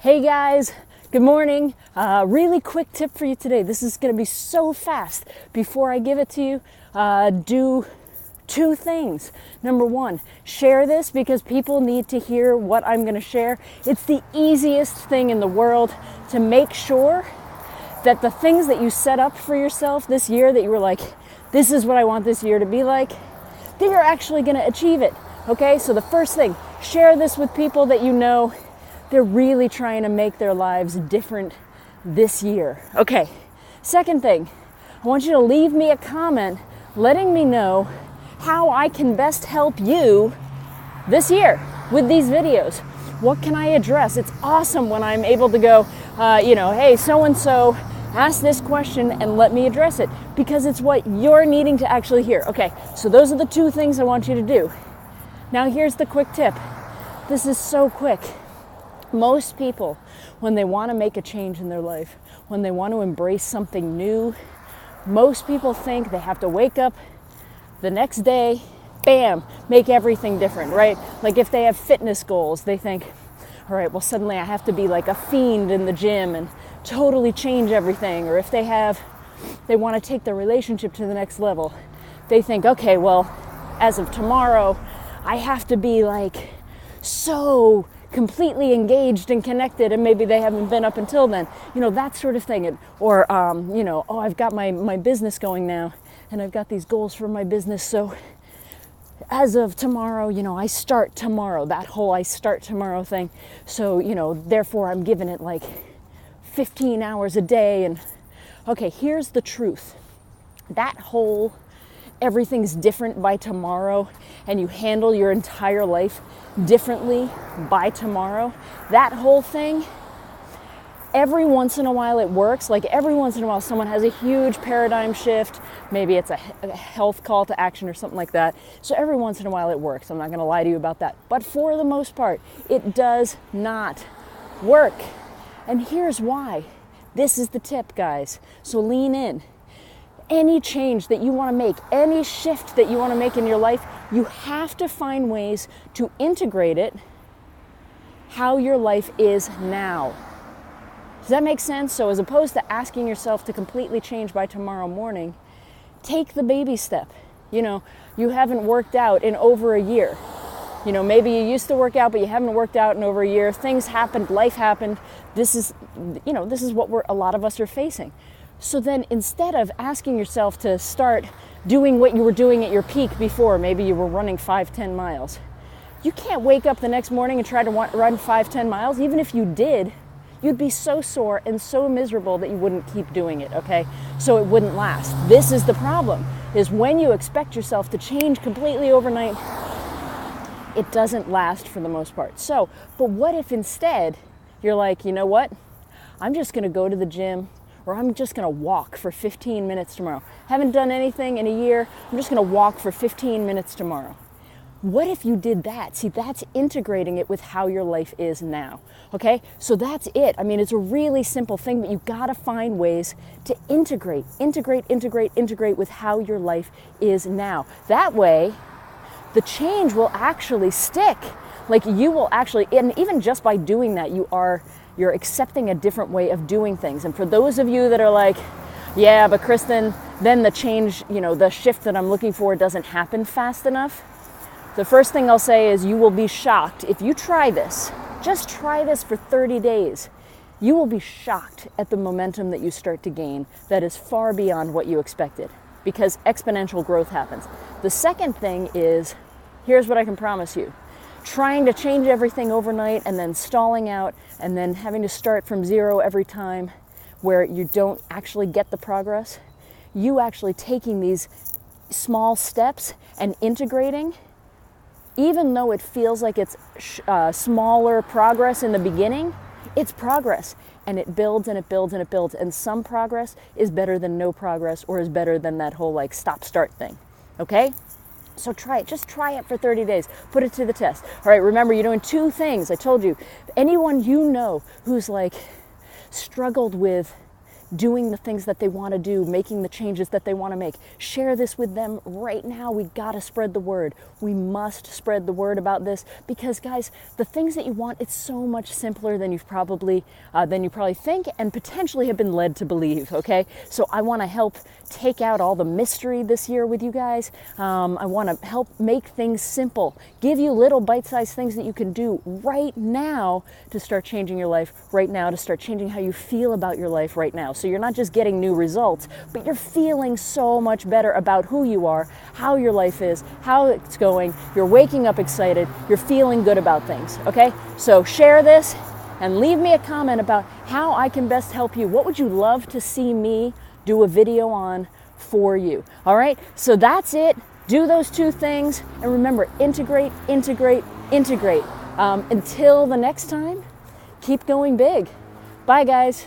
Hey guys, good morning. Really quick tip for you today. This is going to be so fast. Before I give it to you, do two things. Number one, share this because people need to hear what I'm going to share. It's the easiest thing in the world to make sure that the things that you set up for yourself this year, that you were like, this is what I want this year to be like, that you're actually going to achieve it. Okay, so the first thing, share this with people that you know they're really trying to make their lives different this year. Okay, second thing, I want you to leave me a comment letting me know how I can best help you this year with these videos. What can I address? It's awesome when I'm able to go, hey, so-and-so ask this question and let me address it, because it's what you're needing to actually hear. Okay, so those are the two things I want you to do. Now here's the quick tip. This is so quick. Most people, when they want to make a change in their life, when they want to embrace something new, most people think they have to wake up the next day, bam, make everything different, right? Like if they have fitness goals, they think, all right, well, suddenly I have to be like a fiend in the gym and totally change everything. Or if they want to take their relationship to the next level, they think, okay, well, as of tomorrow, I have to be like so completely engaged and connected, and maybe they haven't been up until then, that sort of thing. Or I've got my business going now, and I've got these goals for my business, so as of tomorrow, I start tomorrow, that whole I start tomorrow thing. So, therefore I'm giving it like 15 hours a day. And okay, here's the truth. That whole everything's different by tomorrow, and you handle your entire life differently by tomorrow, that whole thing, every once in a while it works. Like every once in a while someone has a huge paradigm shift. Maybe it's a health call to action or something like that. So every once in a while it works. I'm not going to lie to you about that. But for the most part, it does not work. And here's why. This is the tip, guys. So lean in. Any change that you want to make, any shift that you want to make in your life, you have to find ways to integrate it how your life is now. Does that make sense? So as opposed to asking yourself to completely change by tomorrow morning, take the baby step. You haven't worked out in over a year. Maybe you used to work out, but you haven't worked out in over a year. Things happened, life happened. This is what a lot of us are facing. So then instead of asking yourself to start doing what you were doing at your peak before, maybe you were running 5-10 miles. You can't wake up the next morning and try to run 5-10 miles. Even if you did, you'd be so sore and so miserable that you wouldn't keep doing it, okay? So it wouldn't last. This is the problem, is when you expect yourself to change completely overnight, it doesn't last for the most part. So, but what if instead you're like, you know what? I'm just gonna go to the gym, or I'm just gonna walk for 15 minutes tomorrow. Haven't done anything in a year, I'm just gonna walk for 15 minutes tomorrow. What if you did that? See, that's integrating it with how your life is now, okay? So that's it. I mean, it's a really simple thing, but you've gotta find ways to integrate with how your life is now. That way, the change will actually stick. Like you will actually, and even just by doing that, you're accepting a different way of doing things. And for those of you that are like, yeah, but Kristen, then the change, the shift that I'm looking for doesn't happen fast enough. The first thing I'll say is you will be shocked if you try this. Just try this for 30 days. You will be shocked at the momentum that you start to gain that is far beyond what you expected, because exponential growth happens. The second thing is, here's what I can promise you. Trying to change everything overnight and then stalling out and then having to start from zero every time where you don't actually get the progress, you actually taking these small steps and integrating, even though it feels like it's smaller progress in the beginning, it's progress, and it builds and it builds and it builds, and some progress is better than no progress, or is better than that whole like stop-start thing, okay? So try it. Just try it for 30 days. Put it to the test. All right, remember, you're doing two things. I told you, anyone you know who's like struggled with doing the things that they want to do, making the changes that they want to make. Share this with them right now. We got to spread the word. We must spread the word about this because, guys, the things that you want, it's so much simpler than you probably think and potentially have been led to believe, okay? So I want to help take out all the mystery this year with you guys. I want to help make things simple, give you little bite-sized things that you can do right now to start changing your life right now, to start changing how you feel about your life right now. So you're not just getting new results, but you're feeling so much better about who you are, how your life is, how it's going. You're waking up excited. You're feeling good about things, okay? So share this and leave me a comment about how I can best help you. What would you love to see me do a video on for you? All right, so that's it. Do those two things, and remember, integrate, integrate, integrate. Until the next time, keep going big. Bye, guys.